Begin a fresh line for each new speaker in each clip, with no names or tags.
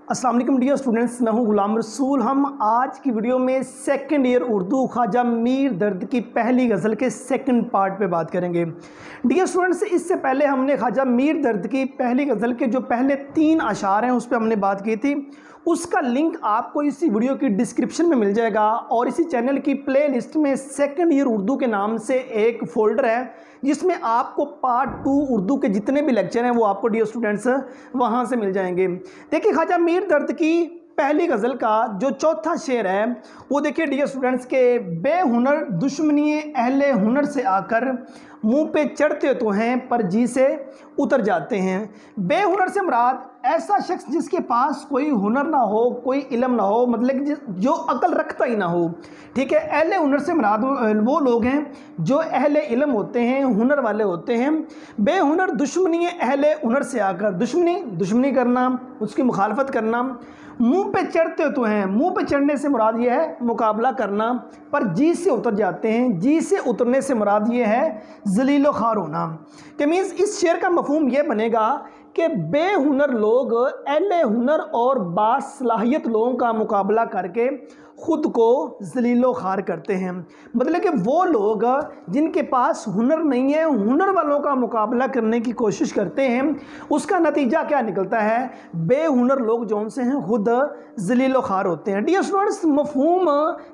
अस्सलाम वालेकुम dear students, मैं हूं गुलाम रसूल। हम आज की वीडियो में सेकंड ईयर उर्दू ख्वाजा मीर दर्द की पहली गज़ल के सेकंड पार्ट पे बात करेंगे। डियर स्टूडेंट्स, इससे पहले हमने ख्वाजा मीर दर्द की पहली गज़ल के जो पहले 3 अशार हैं उस पर हमने बात की थी। उसका लिंक आपको इसी वीडियो की डिस्क्रिप्शन में मिल जाएगा और इसी चैनल की प्लेलिस्ट में सेकंड ईयर उर्दू के नाम से एक फ़ोल्डर है जिसमें आपको पार्ट 2 उर्दू के जितने भी लेक्चर हैं वो आपको डियर स्टूडेंट्स वहाँ से मिल जाएंगे। देखिए, ख्वाजा मीर दर्द की पहली गज़ल का जो चौथा शेर है वो देखिए डियर स्टूडेंट्स के बेहुनर दुश्मनी अहले हुनर से आकर मुंह पे चढ़ते तो हैं पर जी से उतर जाते हैं। बेहुनर से मुराद ऐसा शख्स जिसके पास कोई हुनर ना हो, कोई इल्म ना हो, मतलब कि जो अकल रखता ही ना हो। ठीक है, अहले हुनर से मुराद वो लोग हैं जो अहले इल्म होते हैं, हुनर वाले होते हैं। बेहुनर दुश्मनी अहले हुनर से आकर, दुश्मनी करना, उसकी मुखालफत करना, मुंह पे चढ़ते तो हैं, मुंह पे चढ़ने से मुराद ये है मुकाबला करना, पर जी से उतर जाते हैं। जी से उतरने से मुराद ये है ज़लीलो ख़ार होना। कि मीन्स इस शेर का मफहूम ये बनेगा कि बेहुनर लोग अहले हुनर और बासलाहियत लोगों का मुकाबला करके ख़ुद को ज़लीलो ख़ार करते हैं। मतलब कि वो लोग जिनके पास हुनर नहीं है, हुनर वालों का मुकाबला करने की कोशिश करते हैं, उसका नतीजा क्या निकलता है? बेहुनर लोग जो उनसे हैं ख़ुद ज़लीलो ख़ार होते हैं। डियर स्टूडेंट्स, मफहूम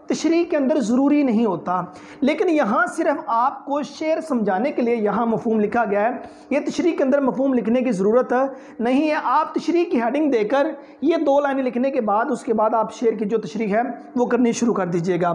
तशरीह के अंदर ज़रूरी नहीं होता, लेकिन यहाँ सिर्फ आपको शेर समझाने के लिए यहाँ मफहूम लिखा गया है। ये तशरीह के अंदर मफहूम लिखने की ज़रूरत नहीं है। आप तशरीह की हेडिंग देकर ये 2 लाइनें लिखने के बाद उसके बाद आप शेर की जो तशरीह है वो करनी शुरू कर दीजिएगा।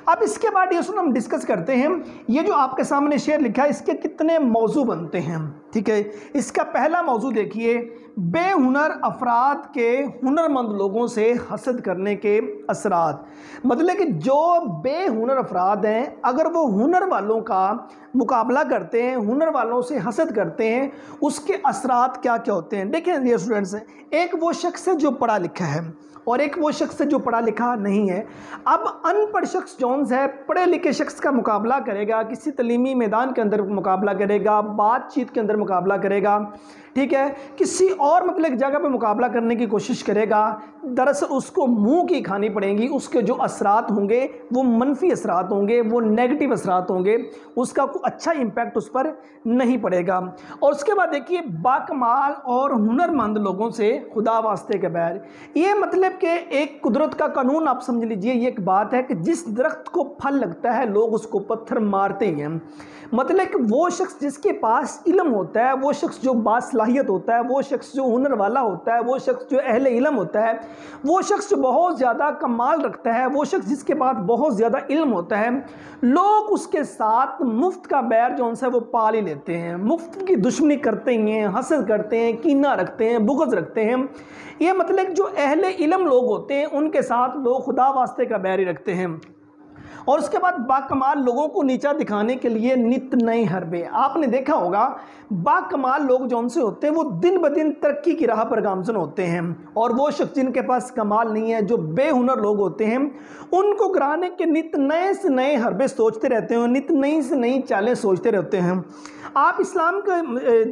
अब इसके बाद ये हम डिस्कस करते हैं, ये जो आपके सामने शेर लिखा है इसके कितने मौजू बनते हैं। ठीक है, इसका पहला मौजू देखिए, बेहुनर अफराद के हुनरमंद लोगों से हसद करने के असरात। मतलब कि जो बेहुनर अफराद हैं अगर वो हुनर वालों का मुकाबला करते हैं, हुनर वालों से हसद करते हैं, उसके असरात क्या क्या होते हैं। देखिए डियर स्टूडेंट्स, एक वो शख्स है जो पढ़ा लिखा है और एक वो शख्स है जो पढ़ा लिखा नहीं है। अब अनपढ़ शख्स जौन्स है पढ़े लिखे शख्स का मुकाबला करेगा, किसी तलीमी मैदान के अंदर मुकाबला करेगा, बातचीत के अंदर मुकाबला करेगा, ठीक है, किसी और मतलब जगह पे मुकाबला करने की कोशिश करेगा, दरअसल उसको मुंह की खानी पड़ेंगी। उसके जो असरात होंगे वो मनफी असरात होंगे, वो नेगेटिव असरात होंगे, उसका कोई अच्छा इम्पैक्ट उस पर नहीं पड़ेगा। और उसके बाद देखिए, बाकमाल और हुनरमंद लोगों से खुदा वास्ते के बैर। ये मतलब कि एक कुदरत का कानून आप समझ लीजिए। ये एक बात है कि जिस दरख्त को फल लगता है लोग उसको पत्थर मारते ही हैं। मतलब कि वो शख्स जिसके पास इल्म होता है, वो शख्स जो बासलाहियत होता है, वो शख्स जो हुनर वाला होता है, वो शख्स जो अहले इल्म होता है, वो शख्स जो बहुत ज़्यादा कमाल रखता है, वो शख्स जिसके पास बहुत ज़्यादा इल्म होता है, लोग उसके साथ मुफ्त का बैर जो उनसे वो पाल ही लेते हैं, मुफ्त की दुश्मनी करते हैं, हसद करते हैं, कीना रखते हैं, बुग़्ज़ रखते हैं। ये मतलब जो अहले इल्म लोग होते हैं उनके साथ लोग खुदा वास्ते का बैर ही रखते हैं। और उसके बाद बाकमाल लोगों को नीचा दिखाने के लिए नित नए हरबे। आपने देखा होगा बाकमाल लोग जो उनसे होते हैं वो दिन ब दिन तरक्की की राह पर गामजन होते हैं, और वो शख्स जिनके पास कमाल नहीं है, जो बेहुनर लोग होते हैं, उनको गिराने के नित नए से नए हरबे सोचते रहते हैं, नित नई से नई चालें सोचते रहते हैं। आप इस्लाम का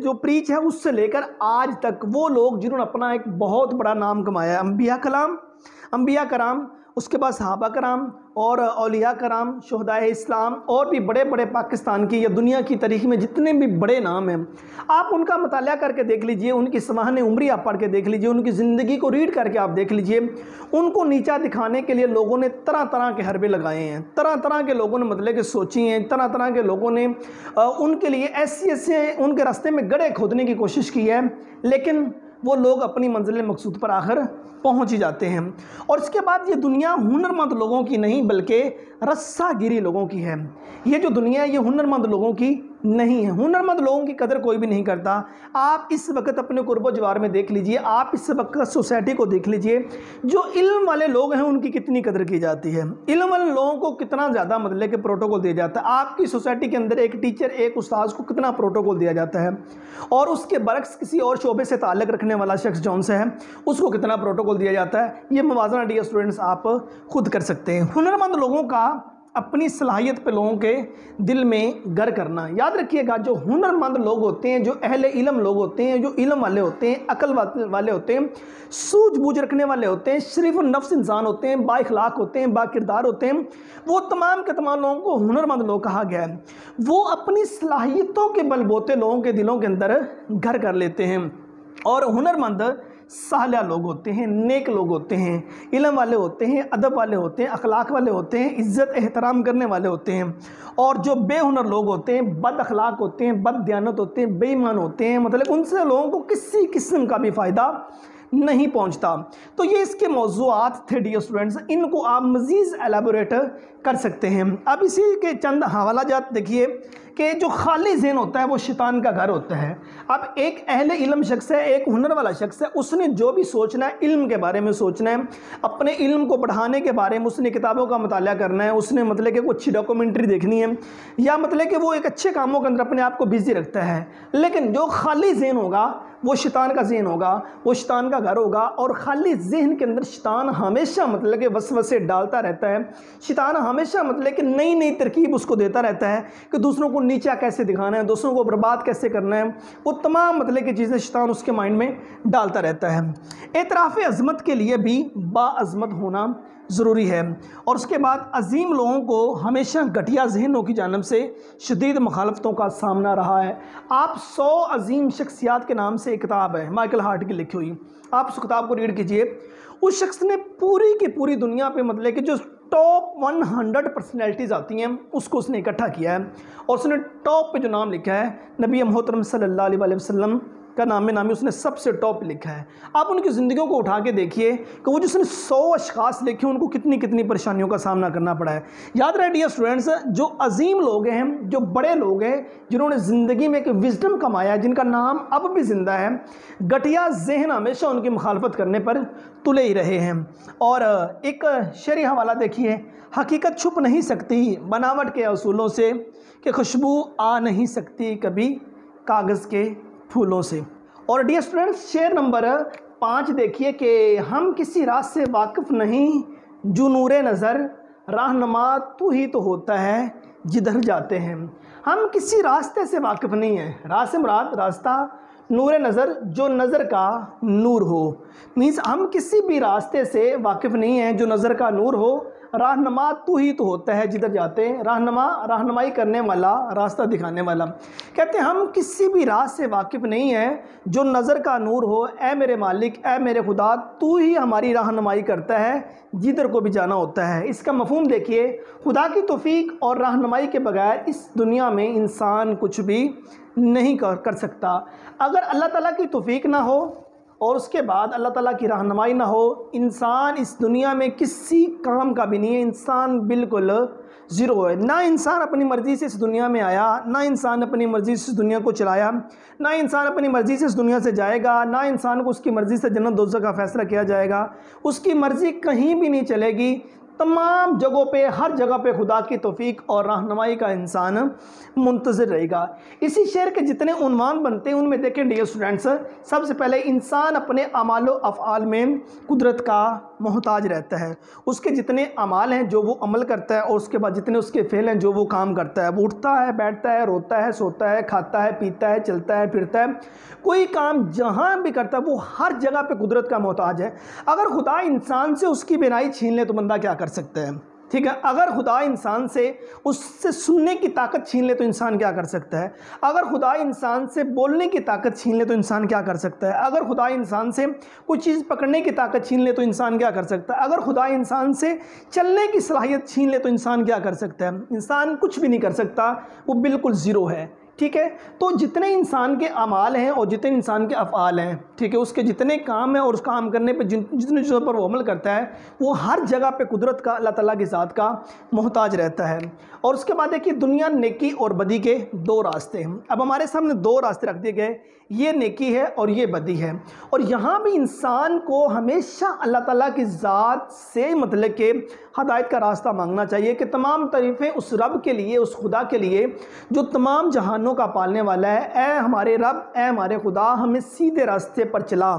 जो प्रीच है उससे लेकर आज तक वो लोग जिन्होंने अपना एक बहुत बड़ा नाम कमाया, अंबिया कराम, उसके बाद सहाबा कराम और औलिया कराम, शुहदाए इस्लाम, और भी बड़े बड़े पाकिस्तान की या दुनिया की तारीख में जितने भी बड़े नाम हैं, आप उनका मुताला करके देख लीजिए, उनकी समाहन उम्री आप पढ़ के देख लीजिए, उनकी ज़िंदगी को रीड करके आप देख लीजिए। उनको नीचा दिखाने के लिए लोगों ने तरह तरह के हरबे लगाए हैं, तरह तरह के लोगों ने मतलब कि सोची हैं, तरह तरह के लोगों ने उनके लिए ऐसे उनके रास्ते में गड्ढे खोदने की कोशिश की है, लेकिन वो लोग अपनी मंजिल मकसूद पर आखिर पहुंच ही जाते हैं। और इसके बाद ये दुनिया हुनरमंद लोगों की नहीं बल्कि रस्सागिरी लोगों की है। ये जो दुनिया है ये हुनरमंद लोगों की नहीं है। हुनरमंद लोगों की कदर कोई भी नहीं करता। आप इस वक्त अपने कुर्बो जवार में देख लीजिए, आप इस वक्त सोसाइटी को देख लीजिए, जो इल्म वाले लोग हैं उनकी कितनी कदर की जाती है, इल्म वाले लोगों को कितना ज़्यादा मतलब कि प्रोटोकॉल दिया जाता है। आपकी सोसाइटी के अंदर एक टीचर, एक उस्ताद को कितना प्रोटोकॉल दिया जाता है, और उसके बरक्स किसी और शोबे से ताल्लुक़ रखने वाला शख्स जौन से है उसको कितना प्रोटोकॉल दिया जाता है। ये मुवाज़ना डियर स्टूडेंट्स आप खुद कर सकते हैं। हुनरमंद लोगों का अपनी सलाहियत पे लोगों के दिल में गर करना। याद रखिएगा, जो हुनरमंद लोग होते हैं, जो अहले इल्म लोग होते हैं, जो इल्म वाले होते हैं, अकल वाले होते हैं, सूझबूझ रखने वाले होते हैं, शरीफ नफ्स इंसान होते हैं, बाइखलाक होते हैं, बाकिरदार होते हैं, वो तमाम के तमाम लोगों को हुनरमंद लोग कहा गया है। वो अपनी सलाहियतों के बलबूते लोगों के दिलों के अंदर घर कर लेते हैं। और हुनरमंद सालिया लोग होते हैं, नेक लोग होते हैं, इल्म वाले होते हैं, अदब वाले होते हैं, अखलाक वाले होते हैं, इज़्ज़त एहतराम करने वाले होते हैं। और जो बेहुनर लोग होते हैं, बद अखलाक होते हैं, बद दयानत होते हैं, बेईमान होते हैं, मतलब उनसे लोगों को किसी किस्म का भी फ़ायदा नहीं पहुंचता। तो ये इसके मौज़ूआत थे डियर स्टूडेंट्स, इनको आप मज़ीद एलाबोरेट कर सकते हैं। अब इसी के चंद हवाला जात देखिए कि जो खाली ज़हन होता है वो शैतान का घर होता है। अब एक अहले इल्म शख्स है, एक हुनर वाला शख्स है, उसने जो भी सोचना है इल्म के बारे में सोचना है, अपने इल्म को बढ़ाने के बारे में उसने किताबों का मुताला करना है, उसने मतलब कि कुछ अच्छी डॉक्यूमेंट्री देखनी है, या मतलब कि वो एक अच्छे कामों के अंदर अपने आप को बिजी रखता है। लेकिन जो खाली ज़हन होगा वो शैतान का ज़हन होगा, वो शैतान का घर होगा। और खाली ज़हन के अंदर शैतान हमेशा मतलब कि वसवसे डालता रहता है। शैतान हमेशा मतलब कि नई नई तरकीब उसको देता रहता है कि दूसरों को नीचा कैसे दिखाना है, दूसरों को बर्बाद कैसे करना है, वो तमाम मतलब की चीज़ें शैतान उसके माइंड में डालता रहता है। एतराफ़ अज़मत के लिए भी बाअज़मत होना ज़रूरी है। और उसके बाद अजीम लोगों को हमेशा घटिया ज़हनों की जानिब से शदीद मुखालफतों का सामना रहा है। आप 100 अजीम शख्सियात के नाम से एक किताब है माइकल हार्ट की लिखी हुई, आप उस किताब को रीड कीजिए। उस शख्स ने पूरी की पूरी दुनिया पे मतलब कि जो टॉप 100 पर्सनैलिटीज़ आती हैं उसको उसने इकट्ठा किया है, और उसने टॉप पे जो नाम लिखा है नबी मोहतरम सल्लल्लाहु अलैहि वसल्लम का नाम उसने सबसे टॉप लिखा है। आप उनकी ज़िंदगियों को उठा के देखिए कि वो जिसने 100 अशखास लिखे उनको कितनी कितनी परेशानियों का सामना करना पड़ा है। याद रहे डियर स्टूडेंट्स, जो अजीम लोग हैं, जो बड़े लोग हैं, जिन्होंने ज़िंदगी में एक विजडम कमाया है, जिनका नाम अब भी ज़िंदा है, घटिया जहन हमेशा उनकी मुखालफत करने पर तुले ही रहे हैं। और एक शरई हवाला देखिए, हकीकत छुप नहीं सकती बनावट के असूलों से, कि खुशबू आ नहीं सकती कभी कागज़ के फूलों से। और डियर स्टूडेंट्स, शेर नंबर 5 देखिए कि हम किसी रात से वाकिफ़ नहीं, जो नूरे नज़र रहनुमा तू ही तो होता है जिधर जाते हैं। हम किसी रास्ते से वाकिफ़ नहीं हैं, राह से मुराद रास्ता, नूरे नज़र जो नज़र का नूर हो, मीन्स हम किसी भी रास्ते से वाकिफ़ नहीं हैं जो नज़र का नूर हो। रहनुमा तू ही तो होता है जिधर जाते हैं, रहनुमा रहनुमाई करने वाला, रास्ता दिखाने वाला। कहते हैं हम किसी भी राह से वाकिफ़ नहीं हैं जो नज़र का नूर हो। ए मेरे मालिक, ए मेरे खुदा, तू ही हमारी रहनुमाई करता है जिधर को भी जाना होता है। इसका मफ़हूम देखिए, खुदा की तौफीक और रहनुमाई के बगैर इस दुनिया में इंसान कुछ भी नहीं कर सकता। अगर अल्लाह ताला की तौफीक ना हो और उसके बाद अल्लाह ताला की रहनुमाई ना हो, इंसान इस दुनिया में किसी काम का भी नहीं है, इंसान बिल्कुल ज़ीरो है। ना इंसान अपनी मर्ज़ी से इस दुनिया में आया, ना इंसान अपनी मर्ज़ी से इस दुनिया को चलाया, ना इंसान अपनी मर्ज़ी से इस दुनिया से जाएगा, ना इंसान को उसकी मर्ज़ी से जन्नत दोज़ख का फ़ैसला किया जाएगा। उसकी मर्ज़ी कहीं भी नहीं चलेगी। तमाम जगहों पे, हर जगह पे खुदा की तौफीक और रहनुमाई का इंसान मुंतज़िर रहेगा। इसी शेर के जितने उन्वान बनते हैं उनमें देखें डियर स्टूडेंट्स, सबसे पहले इंसान अपने अमाल व अफ़आल में कुदरत का मोहताज रहता है। उसके जितने अमाल हैं जो वो अमल करता है, और उसके बाद जितने उसके फ़ेल हैं जो वो काम करता है, वो उठता है, बैठता है, रोता है, सोता है, खाता है, पीता है, चलता है, फिरता है, कोई काम जहाँ भी करता है वो हर जगह पे कुदरत का मोहताज है। अगर खुदा इंसान से उसकी बिनाई छीन ले तो बंदा क्या कर सकता है? ठीक है, अगर खुदा इंसान से उससे सुनने की ताकत छीन ले तो इंसान क्या कर सकता है? अगर खुदा इंसान से बोलने की ताकत छीन ले तो इंसान क्या कर सकता है? अगर खुदा इंसान से कोई चीज़ पकड़ने की ताकत छीन ले तो इंसान क्या कर सकता है? अगर खुदा इंसान से चलने की सलाहियत छीन ले तो इंसान क्या कर सकता है? इंसान कुछ भी नहीं कर सकता, वो बिल्कुल ज़ीरो है। ठीक है, तो जितने इंसान के अमाल हैं और जितने इंसान के अफ़आल हैं, ठीक है, उसके जितने काम हैं और उस काम करने पे जितने चीज़ों पर वो अमल करता है, वो हर जगह पे कुदरत का, अल्लाह ताला की ज़ात का मोहताज रहता है। और उसके बाद देखिए, दुनिया नेकी और बदी के दो रास्ते हैं। अब हमारे सामने दो रास्ते रख दिए गए, ये नेकी है और ये बदी है। और यहाँ भी इंसान को हमेशा अल्लाह ताला की ज़ात से मतलब के हदायत का रास्ता मांगना चाहिए कि तमाम तारीफ़ें उस रब के लिए, उस खुदा के लिए जो तमाम जहानों का पालने वाला है। ए हमारे रब, ए हमारे खुदा, हमें सीधे रास्ते पर चला,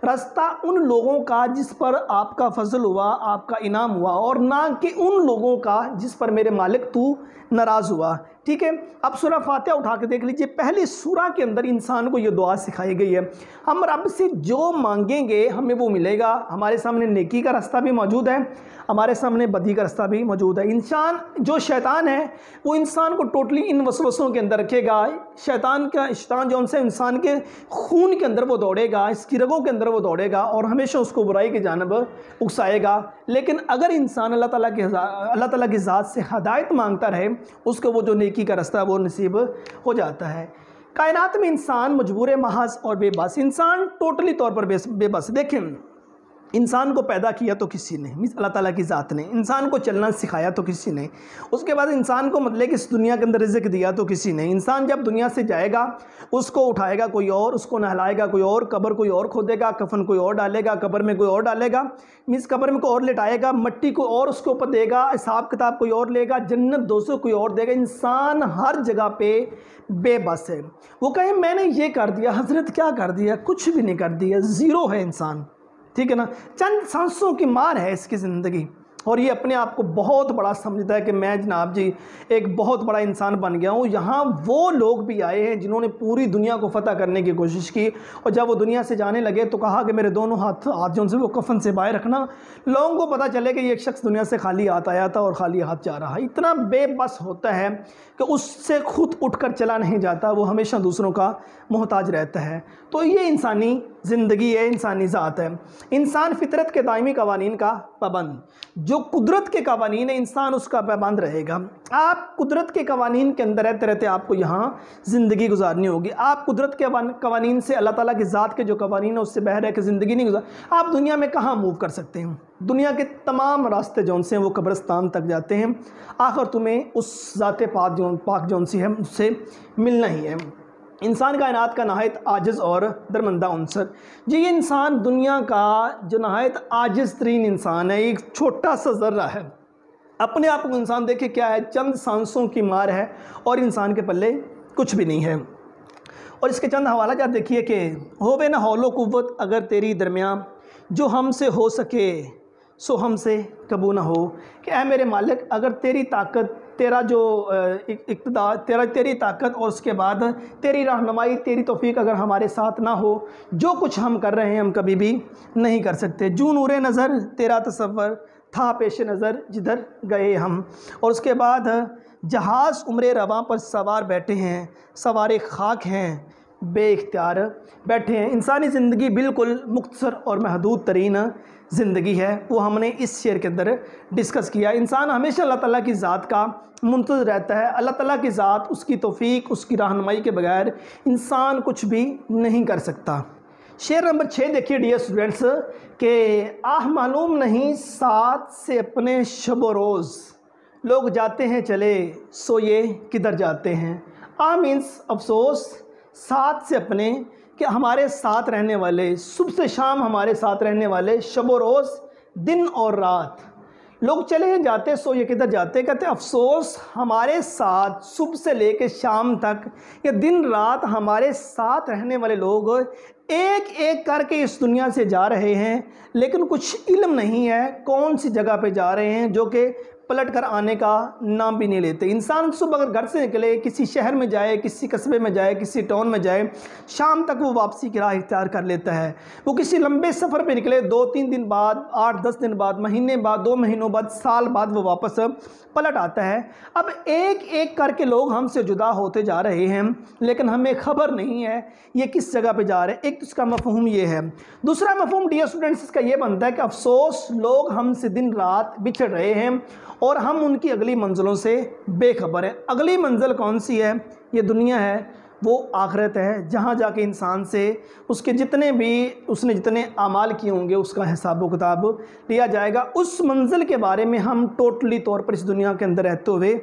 रास्ता उन लोगों का जिस पर आपका फजल हुआ, आपका इनाम हुआ, और ना कि उन लोगों का जिस पर मेरे मालिक तू नाराज़ हुआ। ठीक है, अब सूरह फातिहा उठा के देख लीजिए। पहले सूरह के अंदर इंसान को ये दुआ सिखाई गई है, हम रब से जो मांगेंगे हमें वो मिलेगा। हमारे सामने नेकी का रास्ता भी मौजूद है, हमारे सामने बदी का रास्ता भी मौजूद है। इंसान जो शैतान है वो इंसान को टोटली इन वसवसों के अंदर रखेगा। शैतान जो उनसे इंसान के खून के अंदर वो दौड़ेगा, इसकी रगों के अंदर वो दौड़ेगा और हमेशा उसको बुराई की जानब उकसाएगा। लेकिन अगर इंसान अल्लाह ताला की ज़ात से हदायत मांगता रहे, उसको वो जो नेकी का रास्ता वो नसीब हो जाता है। कायनात में इंसान मजबूर महज और बेबस, इंसान टोटली तौर पर बेबस। देखें, इंसान को पैदा किया तो किसी ने, मीन्स अल्लाह ताला की ज़ात ने। इंसान को चलना सिखाया तो किसी ने। उसके बाद इंसान को मतलब कि इस दुनिया के अंदर रिज़्क़ दिया तो किसी ने। इंसान जब दुनिया से जाएगा उसको उठाएगा कोई और, उसको नहलाएगा कोई और, कब्र कोई और खोदेगा, कफन कोई और डालेगा, कब्र में कोई और डालेगा, मीन्स कब्र में कोई और लिटाएगा, मट्टी को और उसके ऊपर देगा, हिसाब किताब कोई और लेगा, जन्नत दोस्तों कोई और देगा। इंसान हर जगह पर बेबस है। वो कहे मैंने ये कर दिया, हजरत क्या कर दिया? कुछ भी नहीं कर दिया, ज़ीरो है इंसान। ठीक है ना, चंद सांसों की मार है इसकी ज़िंदगी। और ये अपने आप को बहुत बड़ा समझता है कि मैं जनाब जी एक बहुत बड़ा इंसान बन गया हूँ। यहाँ वो लोग भी आए हैं जिन्होंने पूरी दुनिया को फतह करने की कोशिश की, और जब वो दुनिया से जाने लगे तो कहा कि मेरे दोनों हाथ जो उनसे वो कफन से बाहर रखना। लोगों को पता चले कि ये एक शख्स दुनिया से खाली हाथ आया था और खाली हाथ जा रहा है। इतना बेबस होता है कि उससे खुद उठकर चला नहीं जाता, वो हमेशा दूसरों का मोहताज रहता है। तो ये इंसानी ज़िंदगी है, इंसानी ज़ात है। इंसान फितरत के दायमी कवानीन का पाबंद, जो कुदरत के कवानीन है इंसान उसका पाबंद रहेगा। आप कुदरत के कवानीन के अंदर रहते रहते आपको यहाँ ज़िंदगी गुजारनी होगी। आप कुदरत के कवानीन से, अल्लाह ताला की ज़ात के जो कवानीन है उससे बाहर रह के ज़िंदगी नहीं गुजार। आप दुनिया में कहाँ मूव कर सकते हैं? दुनिया के तमाम रास्ते जौन से हैं वो कब्रिस्तान तक जाते हैं। आखिर तुम्हें उस ज़ाते पाक जौन सी है उससे मिलना ही है। इंसान कायनात का नहायत आजिज़ और दरमंदा उनसर। जी ये इंसान दुनिया का जो नहायत आजिज़ तरीन इंसान है, एक छोटा सा ज़र्रा है। अपने आप को इंसान देखे क्या है, चंद सांसों की मार है और इंसान के पल्ले कुछ भी नहीं है। और इसके चंद हवाला जात देखिए कि होवे ना हौलो कुव्वत अगर तेरी दरमियाँ, जो हमसे हो सके सो हमसे कबू ना हो। कि ऐ मेरे मालिक, अगर तेरी ताकत, तेरा जो इक़्तिदार, तेरी ताकत और उसके बाद तेरी रहनुमाई, तेरी तौफीक अगर हमारे साथ ना हो, जो कुछ हम कर रहे हैं हम कभी भी नहीं कर सकते। जू नूरे नज़र तेरा तसव्वुर था पेश नज़र जिधर गए हम। और उसके बाद जहाज़ उम्रे रवां पर सवार बैठे हैं, सवारे खाक हैं बेइख्तियार बैठे हैं। इंसानी ज़िंदगी बिल्कुल मुख्तसर और महदूद तरीन ज़िंदगी है, वो हमने इस शेर के अंदर डिस्कस किया। इंसान हमेशा अल्लाह ताला की ज़ात का मुंतज़िर रहता है। अल्लाह ताला की ज़ात, उसकी तौफीक, उसकी रहनुमाई के बगैर इंसान कुछ भी नहीं कर सकता। शेर नंबर 6 देखिए डियर स्टूडेंट्स, के आह मालूम नहीं साथ से अपने शब रोज़, लोग जाते हैं चले सो ये किधर जाते हैं। आह मीन्स अफसोस, साथ से अपने कि हमारे साथ रहने वाले, सुबह से शाम हमारे साथ रहने वाले, शब व रोज़ दिन और रात, लोग चले हैं जाते सो ये किधर जाते। कहते अफसोस हमारे साथ सुबह से लेकर शाम तक या दिन रात हमारे साथ रहने वाले लोग एक एक करके इस दुनिया से जा रहे हैं, लेकिन कुछ इल्म नहीं है कौन सी जगह पे जा रहे हैं, जो कि पलट कर आने का नाम भी नहीं लेते। इंसान सुबह अगर घर से निकले, किसी शहर में जाए, किसी कस्बे में जाए, किसी टाउन में जाए, शाम तक वो वापसी की राह इख्तियार कर लेता है। वो किसी लंबे सफ़र पे निकले, 2-3 दिन बाद, 8-10 दिन बाद, महीने बाद, 2 महीनों बाद, साल बाद वो वापस पलट आता है। अब एक एक करके लोग हमसे जुदा होते जा रहे हैं, लेकिन हमें ख़बर नहीं है ये किस जगह पे जा रहे हैं। एक तो इसका मफ़हूम ये है। दूसरा मफ़हूम डियर स्टूडेंट्स इसका ये बनता है कि अफसोस लोग हमसे दिन रात बिछड़ रहे हैं और हम उनकी अगली मंजिलों से बेखबर हैं। अगली मंजिल कौन सी है? ये दुनिया है, वो आखिरत है, जहाँ जाके इंसान से उसके उसने जितने आमाल किए होंगे उसका हिसाब व किताब लिया जाएगा। उस मंजिल के बारे में हम टोटली तौर पर इस दुनिया के अंदर रहते हुए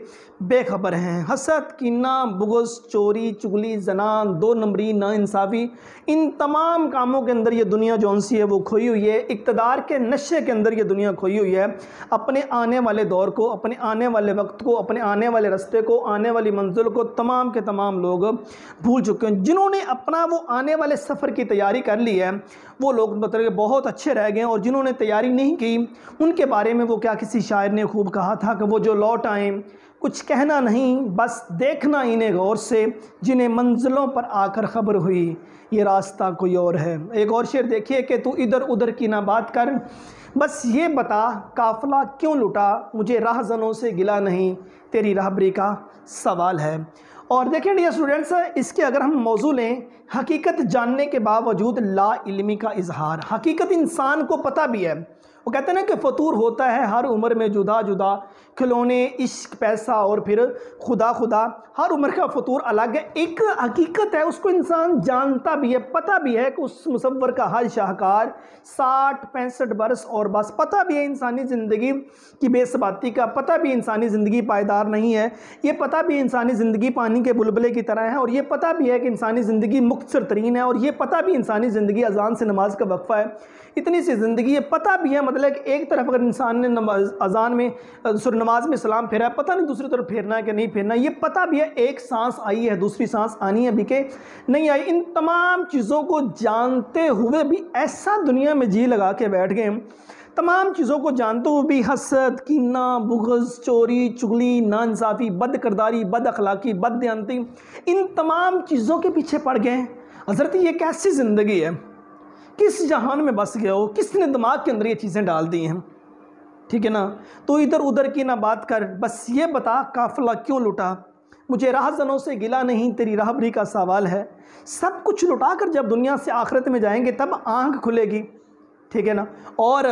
बेखबर हैं। हसद, कीना, बुग़्ज़, चोरी, चुगली, जना, 2 नंबरी, नाइंसाफ़ी, इन तमाम कामों के अंदर ये दुनिया जौन सी है वो खोई हुई है। इक़्तिदार के नशे के अंदर ये दुनिया खोई हुई है। अपने आने वाले दौर को, अपने आने वाले वक्त को, अपने आने वाले रास्ते को, आने वाली मंजिल को तमाम के तमाम लोग भूल चुके हैं। जिन्होंने अपना वो आने वाले सफ़र की तैयारी कर ली है वो लोग मतलब बहुत अच्छे रह गए, और जिन्होंने तैयारी नहीं की उनके बारे में वो क्या किसी शायर ने खूब कहा था कि वो जो लौट आए कुछ कहना नहीं बस देखना इन्हें गौर से, जिन्हें मंजिलों पर आकर ख़बर हुई ये रास्ता कोई और है। एक और शेर देखिए कि तू इधर उधर की ना बात कर, बस ये बता काफ़िला क्यों लुटा, मुझे राहज़नों से गिला नहीं तेरी राहबरी का सवाल है। और देखें डियर स्टूडेंट्स, इसके अगर हम मौजू लें, हकीकत जानने के बावजूद ला इल्मी का इजहार। हकीकत इंसान को पता भी है, वो कहते हैं ना कि फतूर होता है हर उम्र में जुदा जुदा, खिलौने इश्क पैसा और फिर खुदा खुदा, हर उम्र का फतूर अलग है। एक हकीकत है उसको इंसान जानता भी है, पता भी है कि उस मुसव्वर का हर शाहकार 60-65 बरस और बस, पता भी है इंसानी ज़िंदगी की बेसबाती का, पता भी इंसानी ज़िंदगी पायदार नहीं है, ये पता भी इंसानी ज़िंदगी पानी के बुलबुले की तरह है, और ये पता भी है कि इंसानी ज़िंदगी मुख्तसर तरीन है, और ये पता भी इंसानी ज़िंदगी अजान से नमाज का वक्फ़ा है। इतनी सी ज़िंदगी ये पता भी है, मतलब कि एक तरफ अगर इंसान ने अजान में नमाज में सलाम फेरा है, पता नहीं दूसरी तरफ फेरना है कि नहीं फेरना, ये पता भी है एक सांस आई है दूसरी सांस आनी है भी के नहीं आई। इन तमाम चीज़ों को जानते हुए भी ऐसा दुनिया में जी लगा के बैठ गए, तमाम चीज़ों को जानते हुए भी हसद, कीना, बुग़्ज़, चोरी, चुगली, नाइंसाफ़ी, बद किरदारी, बद अखलाक़ी, बददियानती, इन तमाम चीज़ों के पीछे पड़ गए। हज़रत ये कैसी ज़िंदगी है, किस जहान में बस गए हो, किसने दिमाग के अंदर ये चीज़ें डाल दी हैं, ठीक है ना। तो इधर उधर की ना बात कर, बस ये बता काफ़िला क्यों लुटा, मुझे राहज़नों से गिला नहीं तेरी राहबरी का सवाल है। सब कुछ लुटा कर जब दुनिया से आखिरत में जाएंगे तब आँख खुलेगी, ठीक है ना। और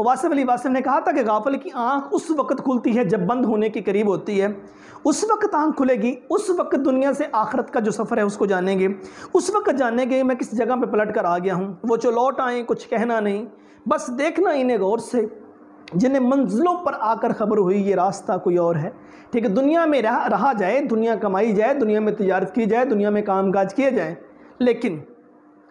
वासिफ़ अली वासिफ़ ने कहा था कि गाफिल की आँख उस वक़्त खुलती है जब बंद होने के करीब होती है, उस वक़्त आँख खुलेगी, उस वक़्त दुनिया से आखिरत का जो सफ़र है उसको जानेंगे, उस वक़्त जानेंगे मैं किस जगह पे पलट कर आ गया हूँ। वो जो लौट आए कुछ कहना नहीं, बस देखना इन्हें गौर से, जिन्हें मंजिलों पर आकर ख़बर हुई ये रास्ता कोई और है, ठीक है। दुनिया में रहा जाए, दुनिया कमाई जाए, दुनिया में तिजारत की जाए, दुनिया में कामकाज किए जाए, लेकिन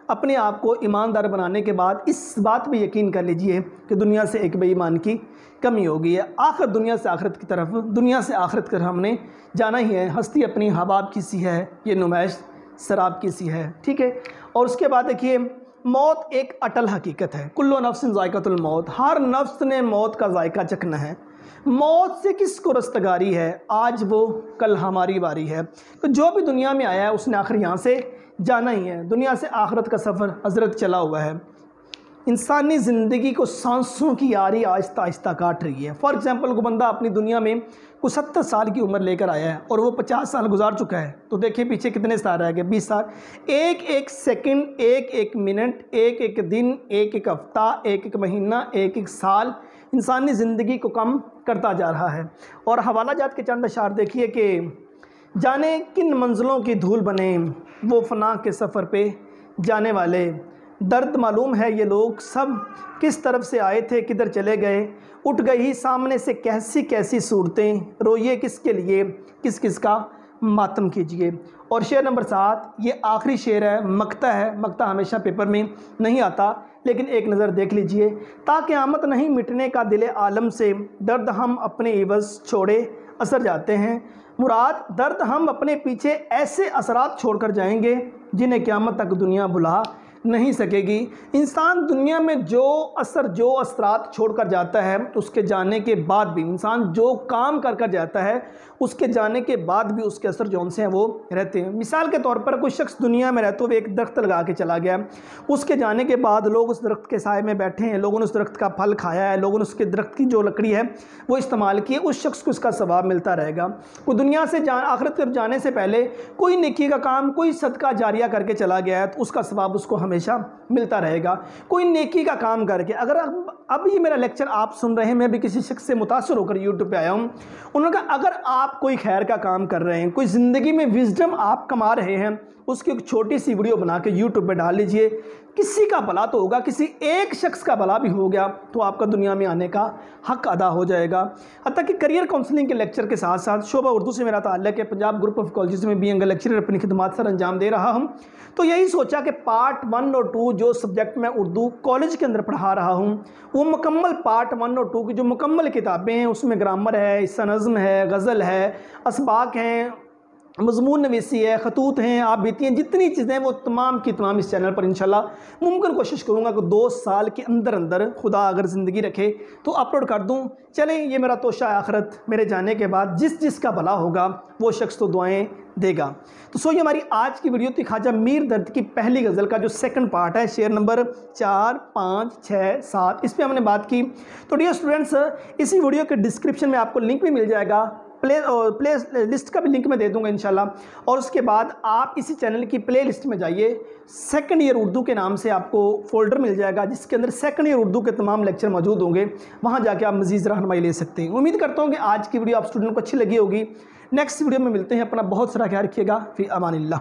अपने आप को ईमानदार बनाने के बाद इस बात पे यकीन कर लीजिए कि दुनिया से एक बेईमान की कमी हो गई है। आखिर दुनिया से आखिरत की तरफ, दुनिया से आखिरत कर हमने जाना ही है। हस्ती अपनी हबाब की सी है, ये नुमाइश शराब की सी है, ठीक है। और उसके बाद देखिए मौत एक अटल हकीकत है, कुल्लु नफ्सिन ज़ायक़तुल मौत, हर नफ्स ने मौत का जायका चखना है। मौत से किसको रस्तगारी है, आज वो कल हमारी बारी है। तो जो भी दुनिया में आया है उसने आखिर यहाँ से जाना ही है। दुनिया से आखिरत का सफ़र हज़रत चला हुआ है। इंसानी ज़िंदगी को सांसों की यारी आहिस्ता आहिस्ता काट रही है। फॉर एग्ज़ाम्पल को बंदा अपनी दुनिया में कुछ 70 साल की उम्र लेकर आया है और वो 50 साल गुजार चुका है, तो देखिए पीछे कितने साल रह गए, 20 साल। एक एक सेकंड, एक एक मिनट, एक एक दिन, एक एक हफ्ता, एक एक महीना, एक एक साल इंसानी ज़िंदगी को कम करता जा रहा है। और हवाला जात के चंद अशार देखिए कि जाने किन मंजिलों की धूल बने वो फना के सफ़र पे जाने वाले, दर्द मालूम है ये लोग सब किस तरफ से आए थे किधर चले गए, उठ गई सामने से कैसी कैसी सूरतें, रोइए किसके लिए किस किस का मातम कीजिए। और शेर नंबर 7 ये आखिरी शेर है, मक्ता है। मक्ता हमेशा पेपर में नहीं आता, लेकिन एक नज़र देख लीजिए। ताकि आमत नहीं मिटने का दिले आलम से, दर्द हम अपने इवज़ छोड़े असर जाते हैं। मुराद दर्द हम अपने पीछे ऐसे असरात छोड़कर जाएंगे जिन्हें क़यामत तक दुनिया भुला नहीं सकेगी। इंसान दुनिया में जो असरात छोड़कर जाता है उसके जाने के बाद भी, इंसान जो काम कर कर जाता है उसके जाने के बाद भी उसके असर जौन से हैं वो रहते हैं। मिसाल के तौर पर कोई शख्स दुनिया में रहते हुए एक दरख्त लगा के चला गया, उसके जाने के बाद लोग उस दरख्त के साए में बैठे हैं, लोगों ने उस दरख्त का फल खाया है, लोगों ने उसके दरख्त की जो लकड़ी है वो इस्तेमाल की है, उस शख्स को उसका सवाब मिलता रहेगा। वो दुनिया से आखिरत तरफ जाने से पहले कोई नेकी का काम, कोई सदका जारिया करके चला गया है तो उसका सवाब उसको हमेशा मिलता रहेगा। कोई नेकी का काम करके, अगर अब ये मेरा लेक्चर आप सुन रहे हैं, मैं भी किसी शख्स से मुतासर होकर यूट्यूब पे आया हूँ, उन्होंने कहा अगर आप कोई खैर का काम कर रहे हैं, कोई ज़िंदगी में विजडम आप कमा रहे हैं, उसकी एक छोटी सी वीडियो बना के यूट्यूब पे डाल लीजिए, किसी का भला तो होगा, किसी एक शख्स का भला भी हो गया तो आपका दुनिया में आने का हक अदा हो जाएगा। हत्ता कि करियर काउंसलिंग के लेक्चर के साथ साथ शोभा उर्दू से मेरा ताल्लुक है, पंजाब ग्रुप ऑफ कॉलेजेस में बीइंग लेक्चरर अपनी खिदमत सर अंजाम दे रहा हूँ। तो यही सोचा कि पार्ट 1 और 2 जो सब्जेक्ट मैं उर्दू कॉलेज के अंदर पढ़ा रहा हूँ वो मुकम्मल पार्ट 1 और 2 की जो मुकम्मल किताबें हैं उसमें ग्रामर है, हिस्सा नज़्म है, गज़ल है, असबाक हैं, मज़मून नवीसी है, खतूत हैं, आप बीती हैं, जितनी चीज़ें वो तमाम की तमाम इस चैनल पर इंशाल्लाह मुमकिन कोशिश करूँगा कि 2 साल के अंदर अंदर खुदा अगर ज़िंदगी रखे तो अपलोड कर दूँ। चलें, ये मेरा तोशा आखिरत, मेरे जाने के बाद जिसका भला होगा वो शख्स तो दुआएँ देगा। तो ये हमारी आज की वीडियो थी ख्वाजा मीर दर्द की पहली गज़ल का जो सेकंड पार्ट है, शेर नंबर 4, 5, 6, 7, इस पर हमने बात की। तो डियर स्टूडेंट्स, इसी वीडियो के डिस्क्रिप्शन में आपको लिंक भी मिल जाएगा, प्ले लिस्ट का भी लिंक मैं दे दूंगा इंशाल्लाह। और उसके बाद आप इसी चैनल की प्ले लिस्ट में जाइए, सेकंड ईयर उर्दू के नाम से आपको फ़ोल्डर मिल जाएगा जिसके अंदर सेकंड ईयर उर्दू के तमाम लेक्चर मौजूद होंगे। वहाँ जाके आप मज़ीद रहनुमाई ले सकते हैं। उम्मीद करता हूँ कि आज की वीडियो आप स्टूडेंट को अच्छी लगी होगी। नेक्स्ट वीडियो में मिलते हैं। अपना बहुत सारा ख्याल रखिएगा। फ़ी अमानिल्लाह।